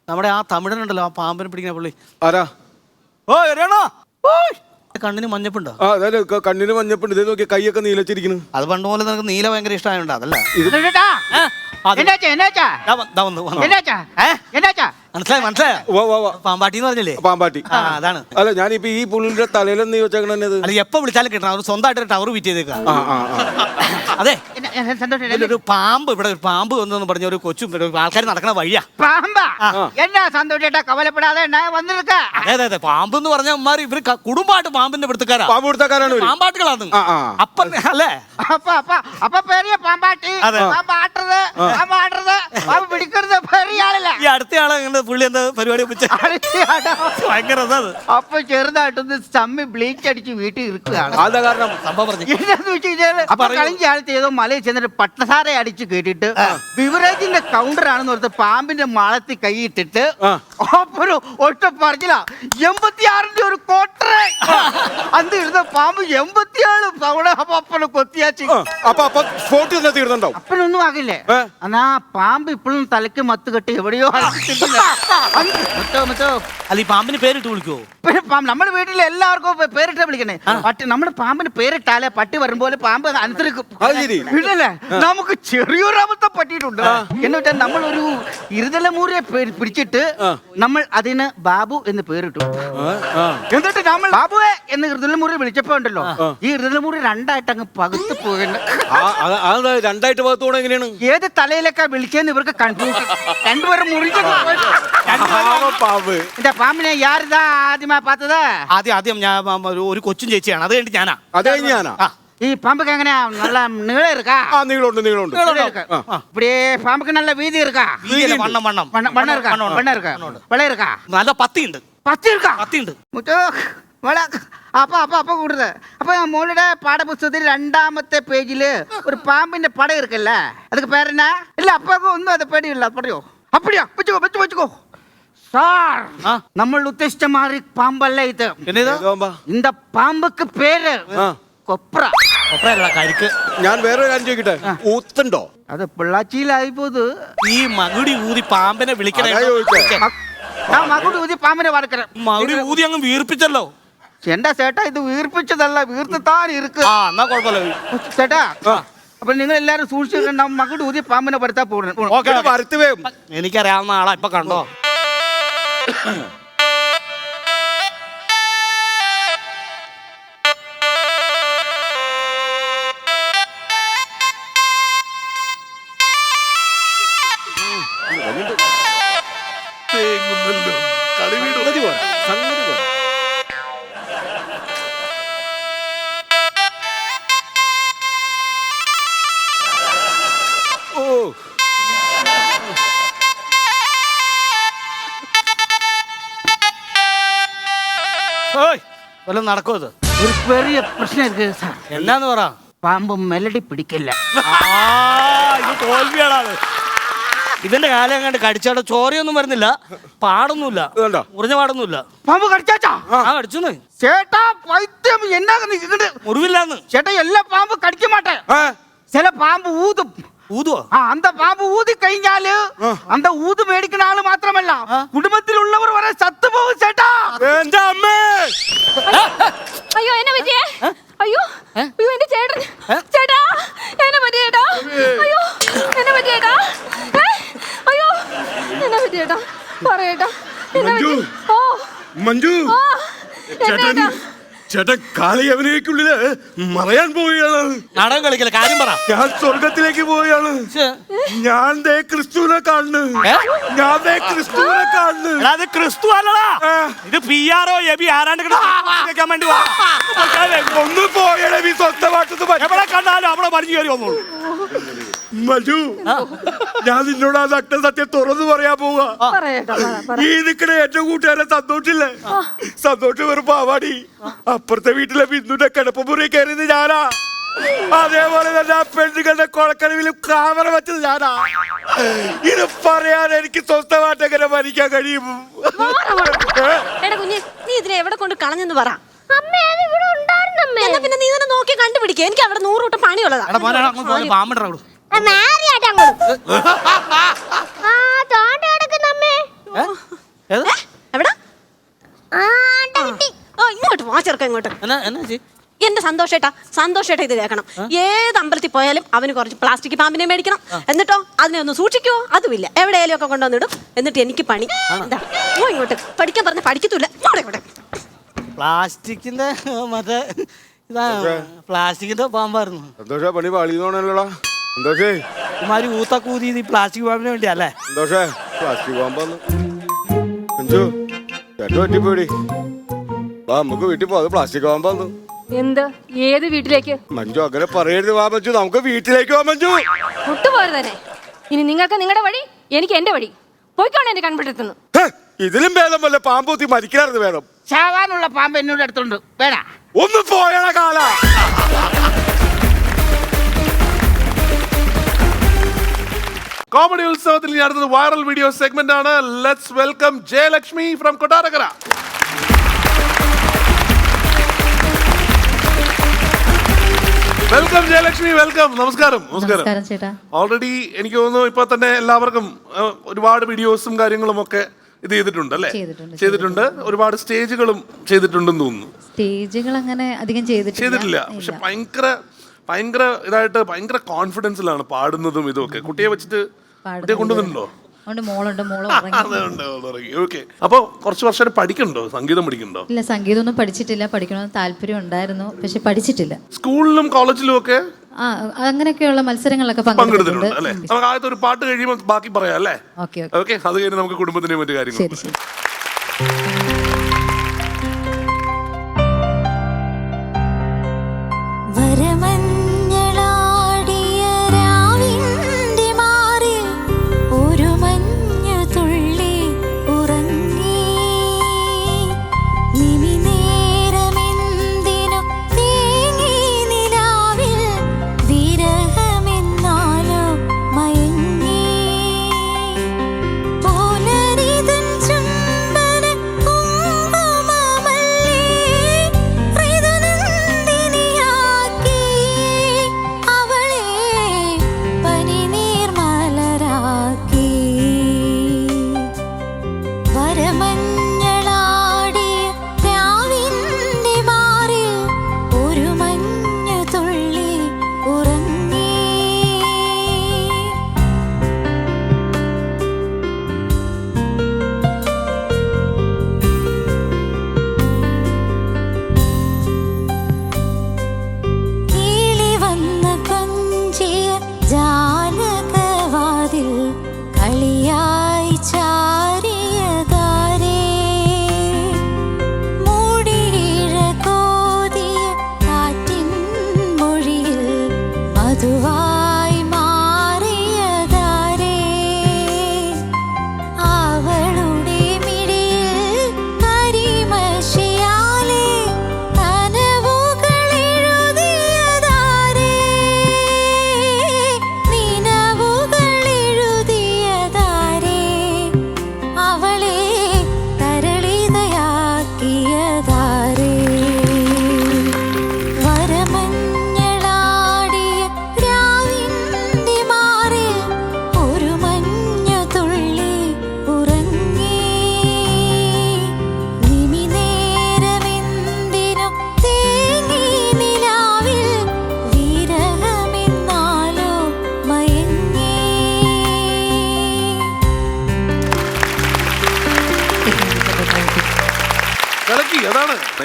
നമ്മുടെ ആ തമിഴനുണ്ടല്ലോ, ആ പാമ്പിനെ പിടിക്കുന്ന പുള്ളി. ആരാ? ഓ എറിയണോ? കണ്ണിന് മഞ്ഞപ്പുണ്ടോ? അതെ, കണ്ണിന് മഞ്ഞപ്പുണ്ട്. ഇതേ നോക്കി, കൈയൊക്കെ നീലച്ചിരിക്കുന്നു. അത് പണ്ട് പോലെ നിനക്ക് നീല ഭയങ്കര ഇഷ്ടമായോണ്ട് അതല്ല. മനസ്സിലായോ? പാമ്പാട്ടി എന്ന് പറഞ്ഞില്ലേ? പാമ്പാട്ടി. അതാണ്. അല്ല, ഞാനിപ്പോ ഈ പുള്ളിന്റെ തലയിലെന്ന് ചോദിച്ചത്. അല്ല, എപ്പോ വിളിച്ചാലും കിട്ടണം. അവർ സ്വന്തമായിട്ട് ടവർ ഫിറ്റ് ചെയ്തേക്കാം. അതെ, ഒരു പാമ്പ് ഇവിടെ ഒരു പാമ്പ് വന്നെന്ന് പറഞ്ഞ ഒരു കൊച്ചും ആൾക്കാർ നടക്കണ വഴിയാ. എന്നാ സന്തോഷേട്ടാ, കവലപ്പെടാതെ അതെ അതെ, പാമ്പ് എന്ന് പറഞ്ഞ അമ്മമാർ ഇവര് കുടുംബമായിട്ട് പാമ്പിന്റെ പിടുത്തക്കാരാണ്. പാമ്പാട്ടുകളാണ്. അപ്പം അല്ലേ? അപ്പൊ പെരിയ പാമ്പാട്ടി, അതെ. പിടിക്കുന്നത് പെരിയ ആളല്ല. ഈ അടുത്ത ആളെ പുള്ളി എന്താ പരിപാടി വെച്ച് ഭയങ്കര രസാണ്. അപ്പൊ ചെറുതായിട്ടൊന്ന് ചമ്മി ബ്ലീച്ച് അടിച്ച് വീട്ടിൽ ഇരിക്കുകയാണ്. അതാ കാരണം സംഭവം പറഞ്ഞു. എന്താന്ന് വെച്ച് കഴിഞ്ഞാല് കളിഞ്ച ആൾ ചെയ്തോ മലയിൽ ചെന്നിട്ട് പട്ടസാര അടിച്ച് കേട്ടിട്ട് ബിവറേജിന്റെ കൗണ്ടർ ആണെന്ന് ഓർത്ത് പാമ്പിന്റെ മാളത്തിൽ കൈയിട്ടിട്ട് അപ്പൊരു ഒറ്റ പറഞ്ഞില്ല 86 ഒരു കോട്ടറ അന്ന് ഇരുന്ന പാമ്പ് 87 തവണ അപ്പനെ കൊത്തിയാച്ചി. അപ്പൊ സ്പോട്ട് തന്നെ തീർന്നുണ്ടാവും. അപ്പനൊന്നും ആകില്ലേ? എന്നാ പാമ്പ് ഇപ്പോഴും തലയ്ക്ക് മത്ത് കെട്ടി എവിടെയോ അല്ല ഈ പാമ്പിന് പേരിട്ട് വിളിക്കുവോ? നമ്മുടെ വീട്ടിൽ എല്ലാവർക്കും പേരിട്ട് വിളിക്കണേ. പട്ടി നമ്മുടെ പാമ്പിന് പേരിട്ടാലേ പട്ടി വരുമ്പോലെ പാമ്പ് അനുസരിക്കും. വീട്ടിലല്ലേ നമുക്ക് ചെറിയൊരു അബദ്ധം പറ്റിയിട്ടുണ്ട്. എന്ന് വെച്ചാൽ നമ്മൾ ഒരു ഇരുതലമൂരിയെ പിടിച്ചിട്ട് നമ്മൾ അതിന് ബാബു എന്ന് പേരിട്ടു. എന്നിട്ട് നമ്മൾ ബാബുവെ എന്ന് ഇരുതലമൂരി വിളിച്ചപ്പോ ഉണ്ടല്ലോ ഈ ഇരുതലമൂരി രണ്ടായിട്ട് അങ്ങ് പകുത്ത് പോകുന്നു. രണ്ടായിട്ട് ഭാഗത്തോടെ എങ്ങനെയാണ്? ഏത് തലയിലേക്കാ വിളിക്കാന്ന് ഇവർക്ക് കൺഫ്യൂഷൻ. രണ്ടുപേരും മുറിഞ്ഞ പാമ്പിനെ യാരിതാ ആദ്യമായി പാത്തത്? ആദ്യം ഞാൻ ഒരു കൊച്ചും ചേച്ചിയാണ്. അത് കഴിഞ്ഞിട്ട് ഞാനാ. അതേ ഞാനാ. ഈ பாம்புக்கு எங்கனா நல்ல நீளம் இருக்கா? நீளம் இப்படியே பாம்புக்கு நல்ல வீதி இருக்கா? வண்ணம் இருக்கா? வெள்ளை இருக்கா? നല്ല പത്തിയുണ്ട്. പത്തി இருக்கா? പത്തിയുണ്ട്. അപ്പൊ കൂടുതൽ അപ്പൊ മോളുടെ പാഠപുസ്തകത്തിൽ 2ാമത്തെ പേജില് ഒരു പാമ്പിന്റെ പടം ഇരിക്കല്ലേ, அதுக்கு பேர் என்ன? இல்ல அப்பாவுக்கு ஒன்றும் அதை பேடியில்ல. அப்படியோ அப்படியா? வச்சுக்கோ சார், നമ്മൾ ഉദ്ദേശിച്ച മാറി പാമ്പല്ല ഇത്. இந்த പാമ്പുക്ക് പേര് കൊപ്ര. കരിക്ക്. ഞാൻ വേറൊരു കാര്യം ചോദിക്കട്ടെ, ഊത്തുണ്ടോ? അത് പിള്ളാച്ചിയിലായി പോത്. ഈ മകുടി ഊതി പാമ്പിനെ വിളിക്കണേ. ഞാൻ മകുടി ഊതി പാമ്പിനെ വറക്കണേ. മകുടി ഊതി അങ്ങ് വീർപ്പിച്ചല്ലോ. എന്റെ ചേട്ടാ ഇത് വീർപ്പിച്ചതല്ല, വീർത്താൻ ഇരിക്ക്. എന്നാ കുഴപ്പമില്ല ചേട്ടാ. അപ്പൊ നിങ്ങൾ എല്ലാരും സൂക്ഷിച്ചിട്ടുണ്ടാവും. മകുടി ഊതി പാമ്പിനെ പടുത്താ പോകണം. എനിക്കറിയാവുന്ന ആളാ, ഇപ്പൊ കണ്ടോ? വല്ലതും നടക്കോ? ഇത് ഒരു ചെറിയ പ്രശ്നം ഇருக்கு സാർ. എന്നാന്ന് പറ. പാമ്പ് മെലഡി പിടിക്കില്ല. ഇത് തോൽവിയാണ്. ഇവന്റെ കാലം കണ്ട് കടിച്ചാടോ ചോരയൊന്നും വരുന്നില്ല, പാടൊന്നുമില്ല, മുറിഞ്ഞ പാടൊന്നുമില്ല. പാമ്പ് കടിച്ചാച്ചാ? കടിച്ചു ചേട്ടാ. പൈത്യം എന്നാ മുറിവില്ലാന്ന് ചേട്ടാ. എല്ലാ പാമ്പ് കടിക്ക മാട്ടേ. ചില പാമ്പ് ഊതും. ഊതുവോ? അന്ത പാമ്പ് ഊതി കഴിഞ്ഞാല് അന്ത ഊത് മേടിക്കുന്ന ആള് മാത്രമല്ല കുടുംബത്തിലുള്ളവർ വരെ ചത്തുപോകും ചേട്ടാ. എന്റെ അമ്മേ! അയ്യോ എന്നെ പറ്റിയേ? അയ്യോ എന്റെ ചേട്ടൻ. ചേട്ടാ എന്നെ പറ്റിയേട്ടാ. അയ്യോ എന്നെ പറ്റിയേട്ടാ. അയ്യോ എന്നെ പറ്റിയേട്ടാ. പറയേട്ടാ. മഞ്ജു, ചേട്ടൻ കാളിയവനേക്കുള്ളില് മറയാൻ പോവുകയാണ്. നാടകം കളിക്കല, കാര്യം പറ. ഞാൻ സ്വർഗത്തിലേക്ക് പോവുകയാണ്. ഞാൻ ദേ ക്രിസ്തുവിനെ കാണുന്നു. ഞാൻ ദേ ക്രിസ്തുവിനെ കാണുന്നു. അത് ക്രിസ്തു അല്ലടാ, ഇത് PRO എബി ആരാണ്ട് കേൾക്കാൻ വേണ്ടി ഒന്ന് പോയടേ. നീ സ്വന്തമായിട്ടൊന്ന് എവിടെ കണ്ടാലും അവിടെ മരിഞ്ഞു കയറി വന്നോളൂ. മഞ്ജു, ഞാൻ നിന്നോട് ആ നഗ്ന സത്യം തുറന്നു പറയാൻ പോവാ. ഈ നിക്കണ ഏറ്റവും കൂട്ടുകാരൻ സന്തോഷില്ലേ? സന്തോഷം വെറും പാവാടി. അപ്പുറത്തെ വീട്ടിലെ ബിന്ദുന്റെ കിടപ്പുമുറി കയറിയത് ഞാനാ. അതേപോലെ തന്നെ ആ പെണ്ണുകളുടെ കൊളക്കടവിലും ക്യാമറ വെച്ചത് ഞാനാ. ഇത് പറയാൻ എനിക്ക് സ്വസ്ഥമായിട്ട് എങ്ങനെ മരിക്കാൻ കഴിയും? കുഞ്ഞെ, നീ ഇതിനെ എവിടെ കൊണ്ട് കളഞ്ഞെന്ന് പറ. പിന്നെ നീ തന്നെ നോക്കി കണ്ടുപിടിക്കുക. എനിക്ക് അവിടെ 100 കൂട്ടം പണിയുള്ളതാ. ഇങ്ങോട്ട് വാ ചെറുക്ക, ഇങ്ങോട്ട്. എന്റെ സന്തോഷേട്ടാ ഇത് കേൾക്കണം. ഏത് അമ്പലത്തിൽ പോയാലും അവന് കുറച്ച് പ്ലാസ്റ്റിക് പാമ്പിനെ മേടിക്കണം. എന്നിട്ടോ അതിനെ ഒന്ന് സൂക്ഷിക്കുവോ? അതുമില്ല. എവിടെയാലും ഒക്കെ കൊണ്ടുവന്നിടും. എന്നിട്ട് എനിക്ക് പണി. എന്താ ഇങ്ങോട്ട് പഠിക്കാൻ പറഞ്ഞ പഠിക്കത്തൂല്ല. പ്ലാസ്റ്റിക്കിന്റെ മറ്റേ പ്ലാസ്റ്റിക്കിന്റെ പാമ്പായിരുന്നു. സന്തോഷ പണി പാളിയോണല്ലോടാ. സന്തോഷേ ഇമാര് ഊത്തക്കൂതി പ്ലാസ്റ്റിക് പാമ്പിന് വേണ്ടിയല്ലേ? സന്തോഷേ പ്ലാസ്റ്റിക് പാമ്പാന്ന്. മഞ്ജു, ചേട്ടൻ പറ്റിപ്പോയി. വാ നമുക്ക് വീട്ടിൽ പോ. അത് പ്ലാസ്റ്റിക് പാമ്പാന്ന്. എന്ത്? ഏത് വീട്ടിലേക്ക്? മഞ്ജു അങ്ങനെ പറയരുത്. വാ മഞ്ജു, നമുക്ക് വീട്ടിലേക്ക് വാ മഞ്ജു. ഒട്ടുപോലെ തന്നെ. ഇനി നിങ്ങൾക്ക് നിങ്ങളുടെ വഴി, എനിക്ക് എന്റെ വഴി. പോയിക്കോണേ എന്റെ കൺപിടുത്തുന്നു. ഇതിലും ഭേദം വല്ല പാമ്പൂത്തി മരിക്കാറുണ്ട് വേണം. ചാവാനുള്ള പാമ്പ് എന്നോട് അടുത്തുണ്ട്, വേണ ഒന്ന് പോയണ കാല. കോമഡി ഉത്സവത്തിൽ ഇനി അടുത്തത് വൈറൽ വീഡിയോ സെഗ്മെന്റ് ആണ്. Let's welcome Jayalakshmi from Kottarakkara. Welcome Jayalakshmi, welcome. നമസ്കാരം. നമസ്കാരം ചേട്ടാ. ഓൾറെഡി എനിക്ക് തോന്നുന്നു ഇപ്പൊ തന്നെ എല്ലാവർക്കും ഒരുപാട് വീഡിയോസും കാര്യങ്ങളും ഒക്കെ ഇത് ചെയ്തിട്ടുണ്ട് അല്ലേ? ചെയ്തിട്ടുണ്ട്. ഒരുപാട് സ്റ്റേജുകളും ചെയ്തിട്ടുണ്ടെന്ന് തോന്നുന്നു. സ്റ്റേജുകൾ അങ്ങനെ അധികം ചെയ്തിട്ടില്ല. പക്ഷെ ഭയങ്കര ഇതായിട്ട് ഭയങ്കര കോൺഫിഡൻസിലാണ് പാടുന്നതും ഇതൊക്കെ. കുട്ടിയെ വെച്ചിട്ട് കുട്ടിയെ കൊണ്ടുവന്നിട്ടുണ്ടോ? ഓക്കെ. അപ്പൊ കുറച്ച് വർഷം പഠിക്കണ്ടോ? സംഗീതം പഠിക്കണ്ടോ? ഇല്ല, സംഗീതം ഒന്നും പഠിച്ചിട്ടില്ല. പഠിക്കണമെന്ന് താല്പര്യം ഉണ്ടായിരുന്നു, പക്ഷെ പഠിച്ചിട്ടില്ല. സ്കൂളിലും കോളേജിലും ഒക്കെ അങ്ങനെയൊക്കെയുള്ള മത്സരങ്ങളിലൊക്കെ പങ്കെടുത്തിട്ടുണ്ട് അല്ലേ? നമുക്ക് ആദ്യത്തെ ഒരു പാട്ട് കഴിയുമ്പോൾ ബാക്കി പറയാം അല്ലേ? ഓക്കെ. അത് കഴിഞ്ഞ് നമുക്ക് കുടുംബത്തിനെ മറ്റു കാര്യങ്ങൾ.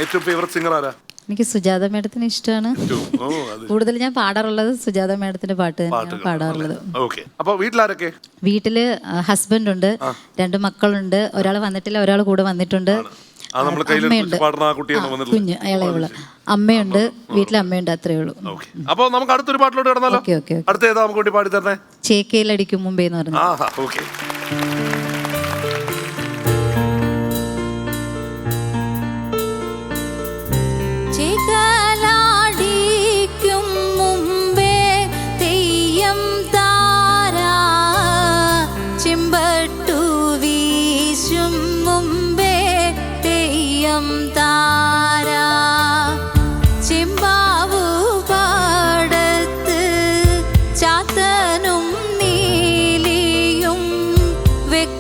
ഏറ്റവും ഫേവറേറ്റ് സിംഗർ ആരാ? എനിക്ക് സുജാത മേഡത്തിന് ഇഷ്ടമാണ്. കൂടുതൽ ഞാൻ പാടാറുള്ളത് സുജാത മേഡത്തിന്റെ പാട്ട് തന്നെയാണ് പാടാറുള്ളത്. അപ്പൊ വീട്ടിലാരൊക്കെ? വീട്ടില് ഹസ്ബൻഡ് ഉണ്ട്, 2 മക്കളുണ്ട്. ഒരാൾ വന്നിട്ടില്ല, ഒരാൾ കൂടെ വന്നിട്ടുണ്ട്. കുഞ്ഞ് ഇളയവള്. അമ്മയുണ്ട്, വീട്ടിലെ അമ്മയുണ്ട്. അത്രേ ഉള്ളൂ. അപ്പൊ നമുക്ക് അടുത്തൊരു പാട്ടിലോട്ട് കിടന്നാലോ? അടുത്ത ഏതാ നമുക്ക് വേണ്ടി പാടി തരണേ? ചേക്കയിലടിക്കും മുമ്പേ എന്ന് പറഞ്ഞു. ചാത്തനും നീലിയും വെക്ക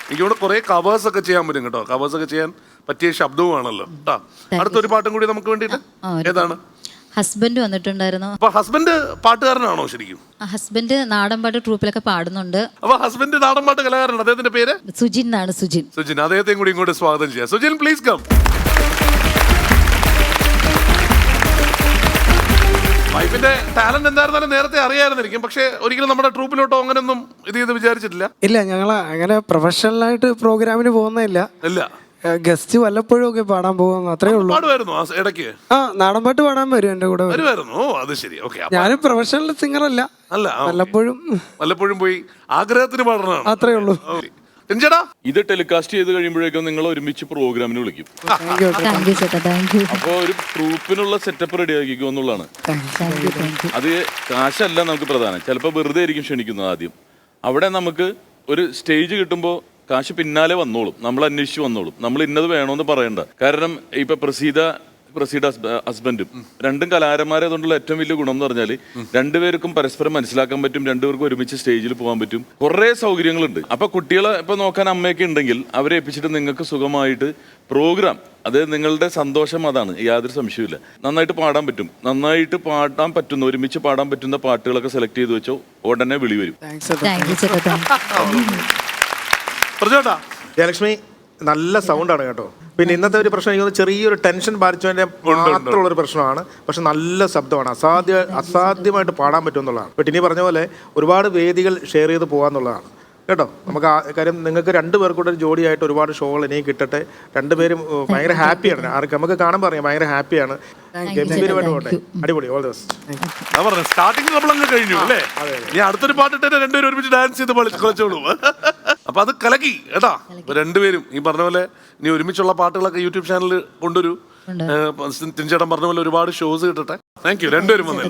എനിക്ക് ഇവിടെ കുറെ കവേഴ്സ് ഒക്കെ ചെയ്യാൻ പറ്റും കേട്ടോ. കവേഴ്സ് ഒക്കെ ചെയ്യാൻ പറ്റിയ ശബ്ദവുമാണല്ലോ കേട്ടോ. അടുത്തൊരു പാട്ടും കൂടി നമുക്ക് വേണ്ടിയിട്ട് ഏതാണ്? ഹസ്ബൻഡ് വന്നിട്ടുണ്ടായിരുന്നു. അപ്പൊ ഹസ്ബൻഡ് പാട്ടുകാരനാണോ ശരിക്കും? ഹസ്ബൻഡ് നാടൻപാട്ട് ട്രൂപ്പിലൊക്കെ പാടുന്നുണ്ട്. അപ്പൊ ഹസ്ബൻഡ് നാടൻപാട്ട് കലാകാരനാണ്. അദ്ദേഹത്തിന്റെ പേര് സുജിൻ എന്നാണ്. സുജിൻ. സുജിൻ, അദ്ദേഹത്തെയും കൂടി ഇങ്ങോട്ട് സ്വാഗതം ചെയ്യാം. Sujin please come. വൈഫിന്റെ ടാലന്റ് എന്തായിരുന്നാലും നേരത്തെ അറിയാമായിരുന്നിരിക്കും, പക്ഷെ ഒരിക്കലും നമ്മുടെ ട്രൂപ്പിലോട്ടോ അങ്ങനെയൊന്നും ഇത് ചെയ്ത് വിചാരിച്ചിട്ടില്ല. ഇല്ല, ഞങ്ങൾ അങ്ങനെ പ്രൊഫഷണലായിട്ട് പ്രോഗ്രാമിന് പോകുന്നില്ല. ഇല്ല, ഗസ്റ്റ് വല്ലപ്പോഴും ഒക്കെ പാടാൻ പോകുന്നു, അത്രേ ഉള്ളൂ. പാടുമായിരുന്നു ഇടയ്ക്ക്? ആ, നാടൻപാട്ട് പാടാൻ വരും എന്റെ കൂടെ. വരുമായിരുന്നു. അത് ശരി, ഓക്കെ. ഞാനും പ്രൊഫഷണൽ സിംഗർ അല്ല, വല്ലപ്പോഴും പോയി ആഗ്രഹത്തിന് പാടണതാണ്, അത്രേ ഉള്ളൂ. ഇത് ടെലികാസ്റ്റ് ചെയ്ത് കഴിയുമ്പോഴേക്കും നിങ്ങൾ ഒരുമിച്ച് പ്രോഗ്രാമിന് വിളിക്കും. താങ്ക് യു ചേട്ടാ, താങ്ക് യു. അപ്പൊ ഒരു ട്രൂപ്പിനുള്ള സെറ്റപ്പ് റെഡി ആക്കിക്കോ എന്നുള്ളതാണ്. അത് കാശല്ല നമുക്ക് പ്രധാനം. ചിലപ്പോൾ വെറുതെ ആയിരിക്കും ക്ഷണിക്കുന്നത് ആദ്യം. അവിടെ നമുക്ക് ഒരു സ്റ്റേജ് കിട്ടുമ്പോൾ കാശ് പിന്നാലെ വന്നോളും, നമ്മൾ അന്വേഷിച്ച് വന്നോളും. നമ്മൾ ഇന്നത് വേണമെന്ന് പറയണ്ട. കാരണം ഇപ്പൊ പ്രസീത ഹസ്ബൻഡും രണ്ടും കലാകാരന്മാരായതുകൊണ്ടുള്ള ഏറ്റവും വലിയ ഗുണം എന്ന് പറഞ്ഞാൽ രണ്ടുപേർക്കും പരസ്പരം മനസ്സിലാക്കാൻ പറ്റും, രണ്ടുപേർക്കും ഒരുമിച്ച് സ്റ്റേജിൽ പോകാൻ പറ്റും. കുറേ സൗകര്യങ്ങളുണ്ട്. അപ്പൊ കുട്ടികളെ ഇപ്പൊ നോക്കാൻ അമ്മയൊക്കെ ഉണ്ടെങ്കിൽ അവരെ ഏൽപ്പിച്ചിട്ട് നിങ്ങൾക്ക് സുഖമായിട്ട് പ്രോഗ്രാം, അത് നിങ്ങളുടെ സന്തോഷം, അതാണ് യാതൊരു സംശയമില്ല. നന്നായിട്ട് പാടാൻ പറ്റും, നന്നായിട്ട് പാടാൻ പറ്റുന്ന, ഒരുമിച്ച് പാടാൻ പറ്റുന്ന പാട്ടുകളൊക്കെ സെലക്ട് ചെയ്ത് വെച്ചോ, ഉടനെ വിളി വരും. ജയലക്ഷ്മി നല്ല സൗണ്ടാണ് കേട്ടോ. പിന്നെ ഇന്നത്തെ ഒരു പ്രശ്നം എനിക്ക് ചെറിയൊരു ടെൻഷൻ ബാധിച്ചതിന്റെ മാത്രമുള്ള ഒരു പ്രശ്നമാണ്. പക്ഷെ നല്ല ശബ്ദമാണ്, അസാധ്യമായിട്ട് പാടാൻ പറ്റും എന്നുള്ളതാണ്. ബട്ട് ഇനി പറഞ്ഞ പോലെ ഒരുപാട് വേദികൾ ഷെയർ ചെയ്ത് പോകാന്നുള്ളതാണ് കേട്ടോ. നമുക്ക് കാര്യം നിങ്ങൾക്ക് രണ്ടുപേർക്കൂടെ ഒരു ജോഡിയായിട്ട് ഒരുപാട് ഷോകൾ ഇനിയും കിട്ടട്ടെ. രണ്ടുപേരും ഭയങ്കര ഹാപ്പിയാണ്. ആർക്ക് നമുക്ക് കാണാൻ പറയാം, ഭയങ്കര ഹാപ്പിയാണ്. ഗംഭീരമായിട്ട് പോട്ടെ, അടിപൊളി. All the best. സ്റ്റാർട്ടിങ് നമ്മളങ്ങ് കഴിഞ്ഞു അല്ലേ? ഇനി അടുത്തൊരു പാട്ടിട്ട് രണ്ടുപേരും ഒരുമിച്ച് ഡാൻസ് ചെയ്ത് കളിച്ചോളൂ. അപ്പൊ അത് കലക്കി കേട്ടാ. രണ്ടുപേരും ഈ പറഞ്ഞ പോലെ ഇനി ഒരുമിച്ചുള്ള പാട്ടുകളൊക്കെ യൂട്യൂബ് ചാനലിൽ കൊണ്ടുവരൂ. തിരിച്ചേട്ടൻ പറഞ്ഞ പോലെ ഒരുപാട് ഷോസ് കിട്ടട്ടെ. താങ്ക് യു രണ്ടുപേരും വന്നേ.